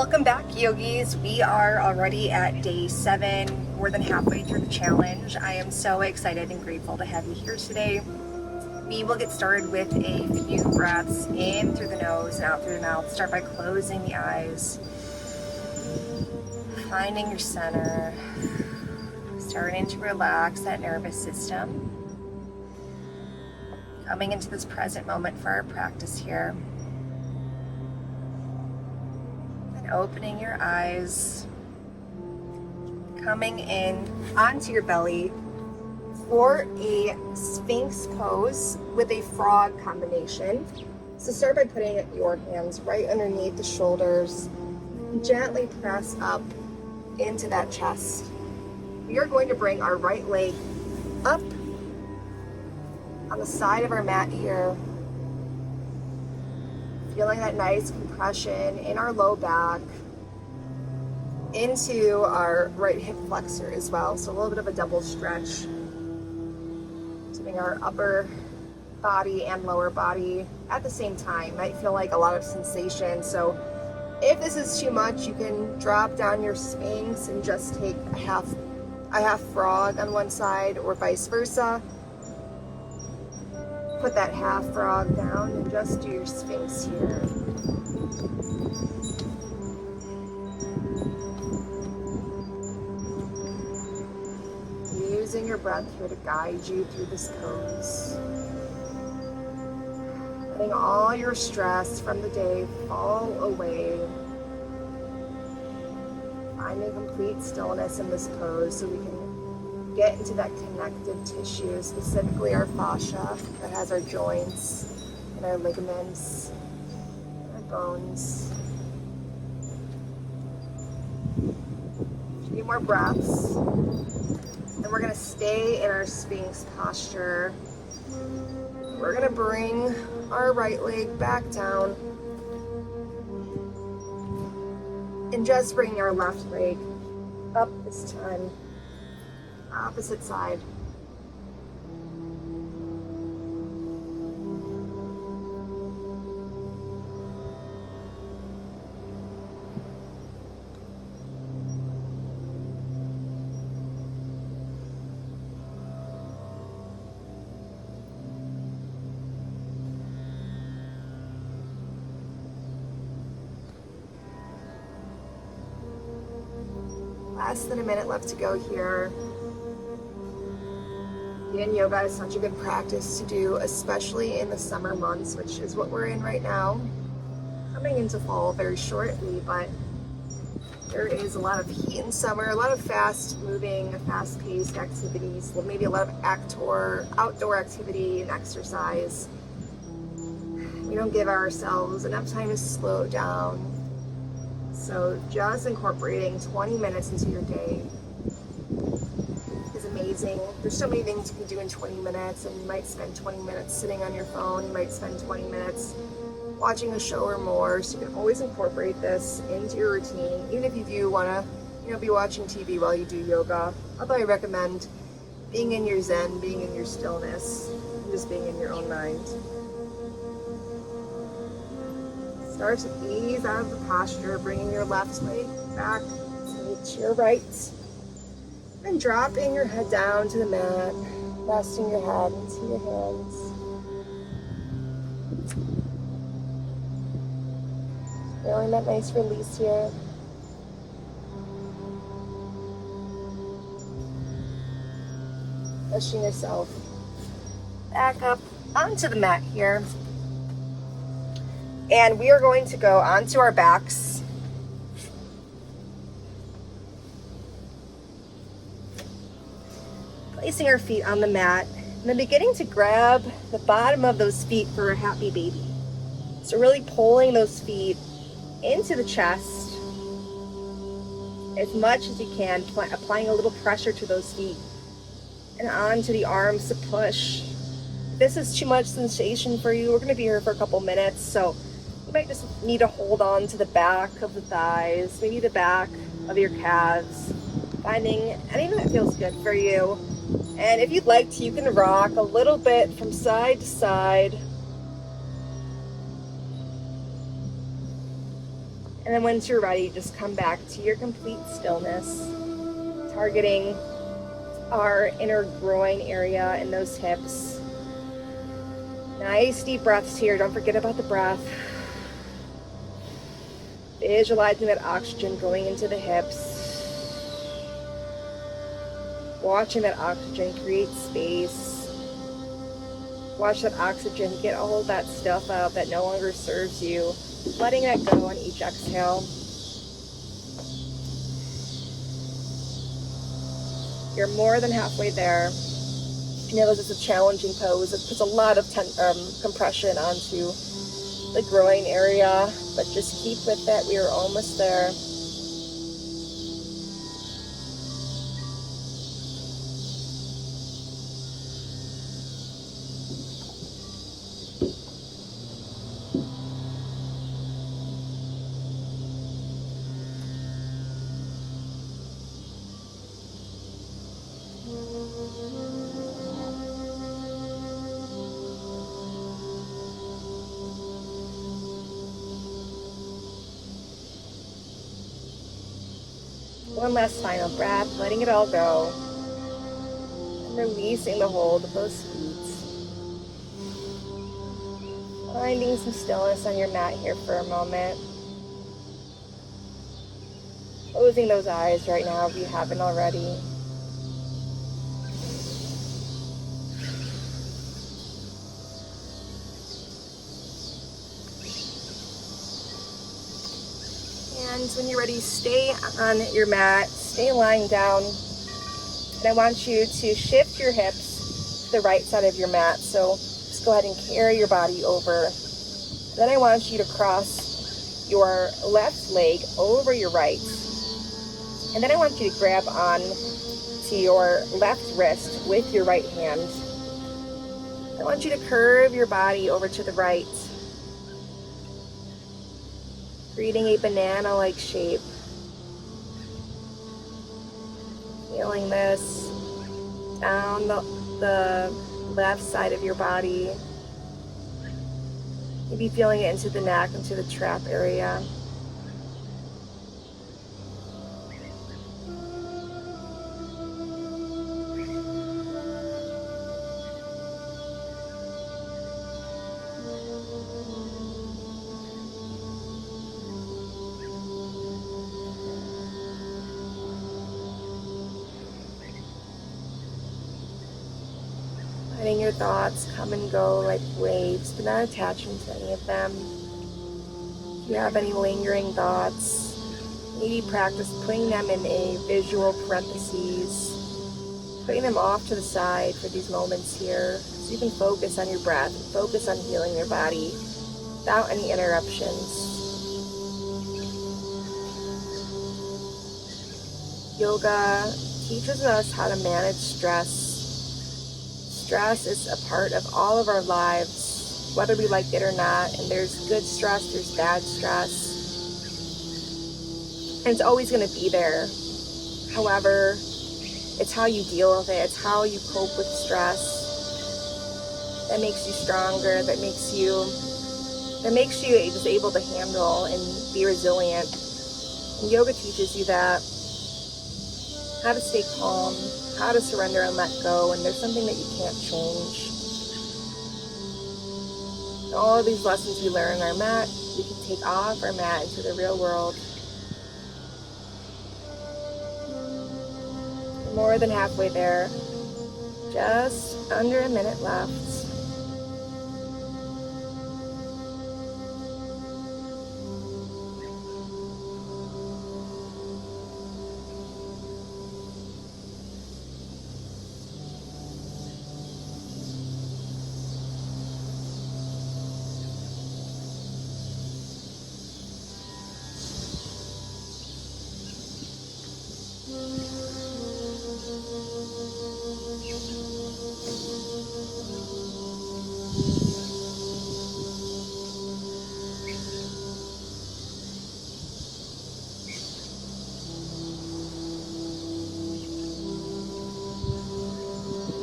Welcome back, yogis. We are already at day 7, more than halfway through the challenge. I am so excited and grateful to have you here today. We will get started with a few breaths in through the nose and out through the mouth. Start by closing the eyes, finding your center, starting to relax that nervous system, coming into this present moment for our practice here. Opening your eyes, coming in onto your belly for a Sphinx pose with a frog combination. So start by putting your hands right underneath the shoulders, gently press up into that chest. We are going to bring our right leg up on the side of our mat here, feeling that nice compression in our low back, into our right hip flexor as well. So a little bit of a double stretch, doing our upper body and lower body at the same time. Might feel like a lot of sensation. So if this is too much, you can drop down your Sphinx and just take a half frog on one side, or vice versa. Put that half frog down and just do your Sphinx here. Using your breath here to guide you through this pose. Letting all your stress from the day fall away. Finding complete stillness in this pose so we can get into that connective tissue, specifically our fascia that has our joints and our ligaments, our bones. A few more breaths. And we're going to stay in our Sphinx posture. We're going to bring our right leg back down and just bring our left leg up this time. Opposite side. Less than a minute left to go here. Yin Yoga is such a good practice to do, especially in the summer months, which is what we're in right now. Coming into fall very shortly, but there is a lot of heat in summer, a lot of fast-moving, fast-paced activities, maybe a lot of outdoor activity and exercise. We don't give ourselves enough time to slow down. So just incorporating 20 minutes into your day is amazing. There's so many things you can do in 20 minutes, and you might spend 20 minutes sitting on your phone. You might spend 20 minutes watching a show or more. So you can always incorporate this into your routine, even if you do want to, be watching TV while you do yoga. Although I recommend being in your zen, being in your stillness, and just being in your own mind. Start to ease out of the posture, bringing your left leg back to your right. And dropping your head down to the mat, resting your head into your hands. Feeling that nice release here. Pushing yourself back up onto the mat here. And we are going to go onto our backs. Placing our feet on the mat, and then beginning to grab the bottom of those feet for a happy baby. So really pulling those feet into the chest as much as you can, applying a little pressure to those feet and onto the arms to push. If this is too much sensation for you, we're going to be here for a couple minutes, so you might just need to hold on to the back of the thighs, maybe the back of your calves, finding anything that feels good for you. And if you'd like to, you can rock a little bit from side to side. And then once you're ready, just come back to your complete stillness, targeting our inner groin area and those hips. Nice deep breaths here. Don't forget about the breath. Visualizing that oxygen going into the hips. Watching that oxygen create space. Watch that oxygen get all of that stuff out that no longer serves you. Letting that go on each exhale. You're more than halfway there. I know this is a challenging pose. It puts a lot of compression onto the groin area, but just keep with it. We are almost there. One last final breath, letting it all go. And releasing the hold of those feet. Finding some stillness on your mat here for a moment. Closing those eyes right now if you haven't already. And when you're ready, stay on your mat, stay lying down. And I want you to shift your hips to the right side of your mat. So just go ahead and carry your body over. Then I want you to cross your left leg over your right. And then I want you to grab on to your left wrist with your right hand. I want you to curve your body over to the right, creating a banana-like shape. Feeling this down the left side of your body. Maybe feeling it into the neck, into the trap area. Letting your thoughts come and go like waves, but not attaching to any of them. If you have any lingering thoughts, maybe practice putting them in a visual parentheses, putting them off to the side for these moments here, so you can focus on your breath and focus on healing your body without any interruptions. Yoga teaches us how to manage stress. Stress is a part of all of our lives, whether we like it or not. And there's good stress, there's bad stress. And it's always going to be there. However, it's how you deal with it. It's how you cope with stress that makes you stronger, that makes you just able to handle and be resilient. And yoga teaches you that, how to stay calm, how to surrender and let go, and there's something that you can't change. And all of these lessons we learn on our mat, we can take off our mat into the real world. We're more than halfway there. Just under a minute left.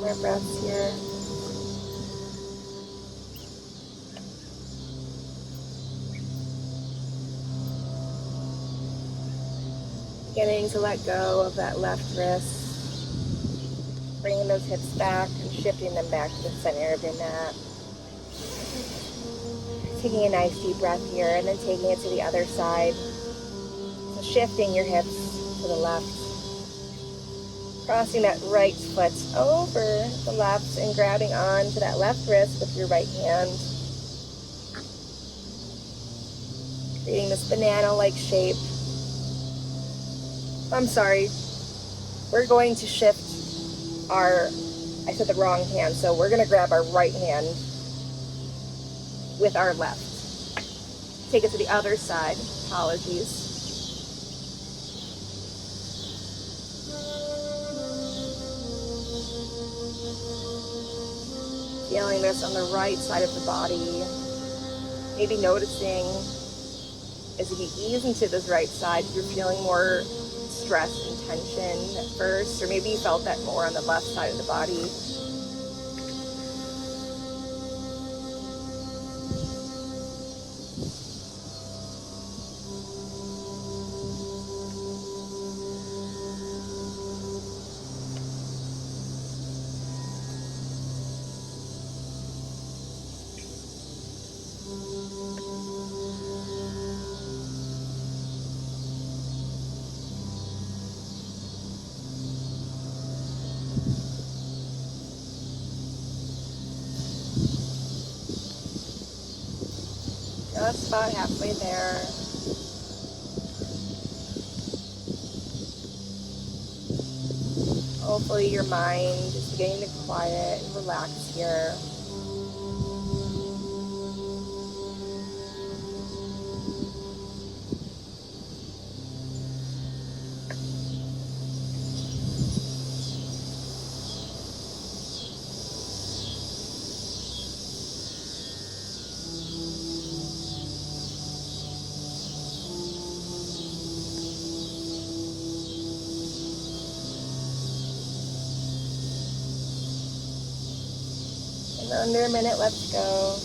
More breaths here. Beginning to let go of that left wrist. Bringing those hips back and shifting them back to the center of your mat. Taking a nice deep breath here and then taking it to the other side. So shifting your hips to the left. Crossing that right foot over the left and grabbing onto that left wrist with your right hand. Creating this banana-like shape. I'm sorry. We're going to shift I said the wrong hand, so we're going to grab our right hand with our left. Take it to the other side. Apologies. Feeling this on the right side of the body. Maybe noticing as you ease into this right side, you're feeling more stress and tension at first, or maybe you felt that more on the left side of the body. Just about halfway there. Hopefully your mind is beginning to quiet and relax here. Under a minute, let's go.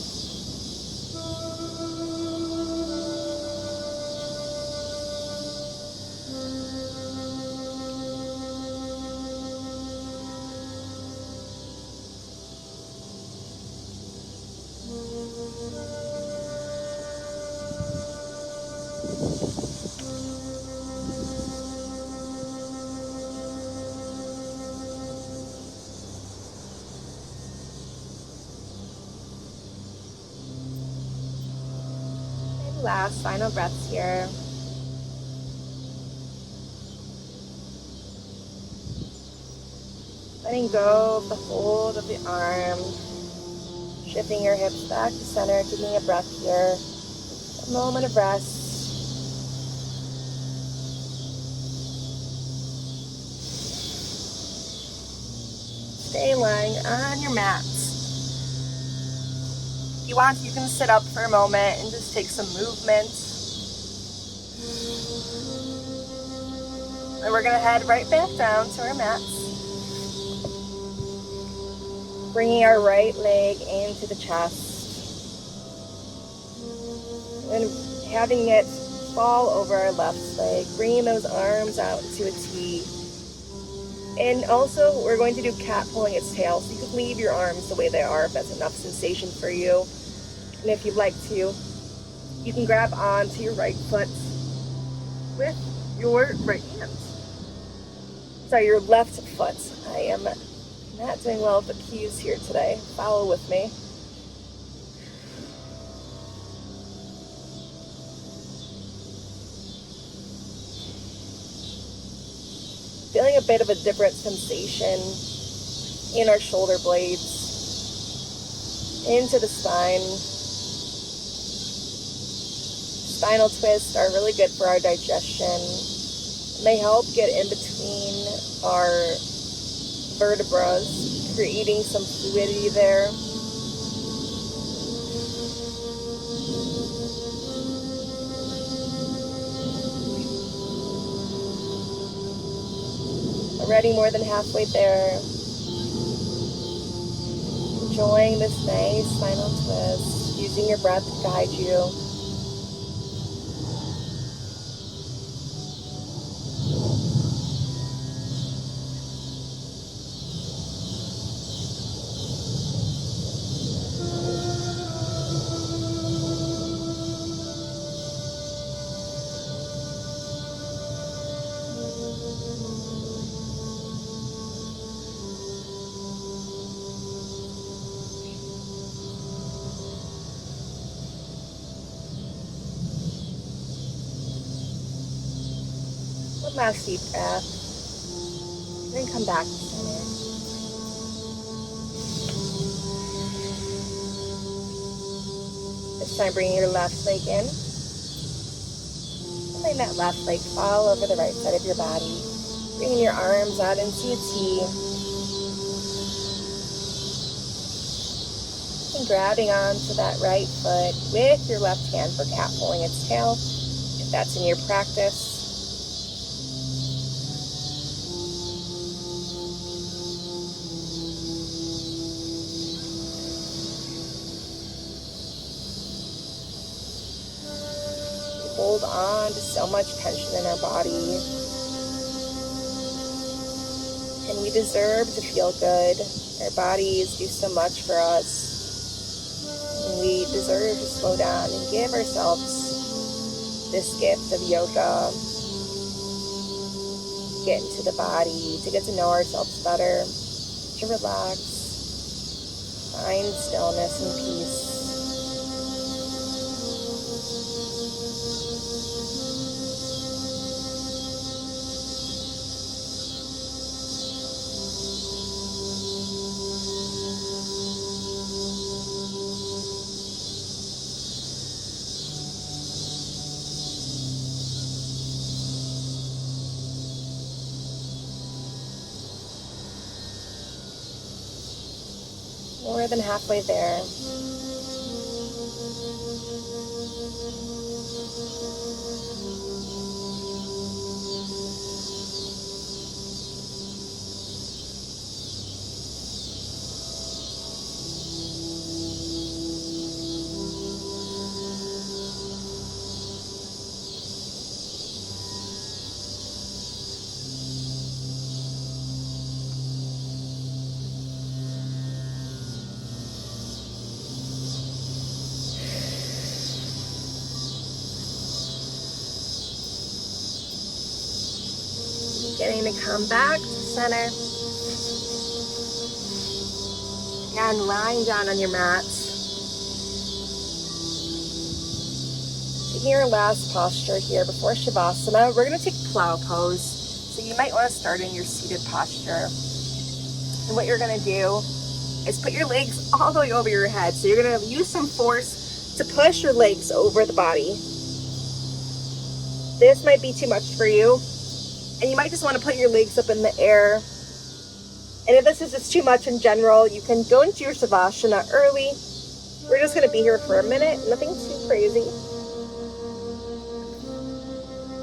Last final breaths here. Letting go of the hold of the arm. Shifting your hips back to center, taking a breath here. A moment of rest. Stay lying on your mat. If you want, you can sit up for a moment and just take some movement. And we're going to head right back down to our mats. Bringing our right leg into the chest. And having it fall over our left leg. Bringing those arms out to a T. And also, we're going to do cat pulling its tail. So you can leave your arms the way they are if that's enough sensation for you. And if you'd like to, you can grab onto your right foot with your right hand. Sorry, your left foot. I am not doing well with the cues here today. Follow with me. Feeling a bit of a different sensation in our shoulder blades, into the spine. Spinal twists are really good for our digestion. They help get in between our vertebrae, creating some fluidity there. Already more than halfway there. Enjoying this nice spinal twist, using your breath to guide you. One last deep breath. Then come back to center. This time bring your left leg in. And letting that left leg fall over the right side of your body. Bringing your arms out into a T. And grabbing onto that right foot with your left hand for cat pulling its tail, if that's in your practice. We hold on to so much tension in our body. And we deserve to feel good. Our bodies do so much for us. And we deserve to slow down and give ourselves this gift of yoga. Get into the body, to get to know ourselves better, to relax, find stillness and peace. More than halfway there. Getting to come back to center. And lying down on your mat. Taking your last posture here before Shavasana. We're going to take plow pose. So you might want to start in your seated posture. And what you're going to do is put your legs all the way over your head. So you're going to use some force to push your legs over the body. This might be too much for you. And you might just want to put your legs up in the air. And if this is just too much in general, you can go into your Savasana early. We're just going to be here for a minute. Nothing too crazy.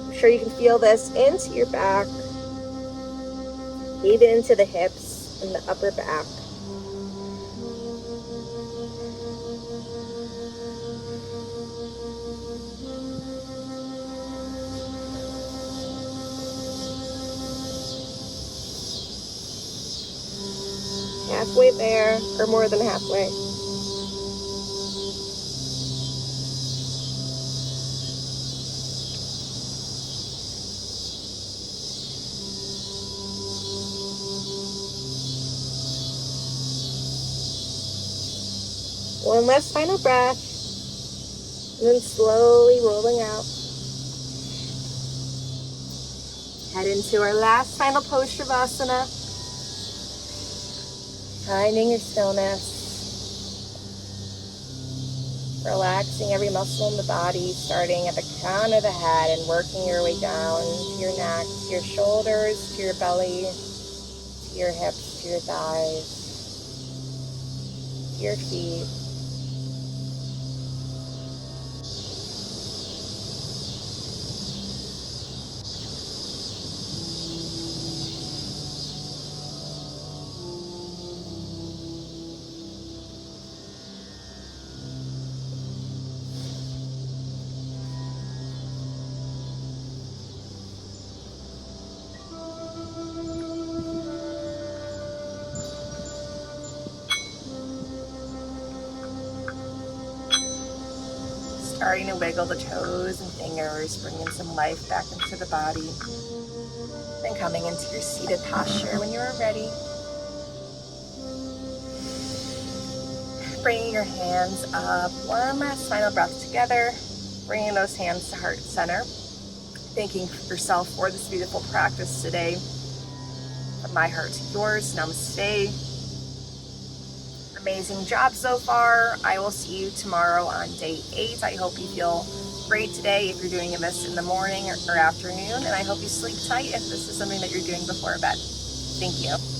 I'm sure you can feel this into your back. Even into the hips and the upper back. Halfway there, or more than halfway. One last final breath, and then slowly rolling out. Head into our last final pose, Shavasana. Finding your stillness. Relaxing every muscle in the body, starting at the crown of the head and working your way down to your neck, to your shoulders, to your belly, to your hips, to your thighs, to your feet. Starting to wiggle the toes and fingers, bringing some life back into the body. Then coming into your seated posture when you are ready. Bringing your hands up. One last final breath together. Bringing those hands to heart center. thanking yourself for this beautiful practice today. From my heart to yours, namaste. Amazing job so far. I will see you tomorrow on day 8. I hope you feel great today if you're doing this in the morning or afternoon, and I hope you sleep tight if this is something that you're doing before bed. Thank you.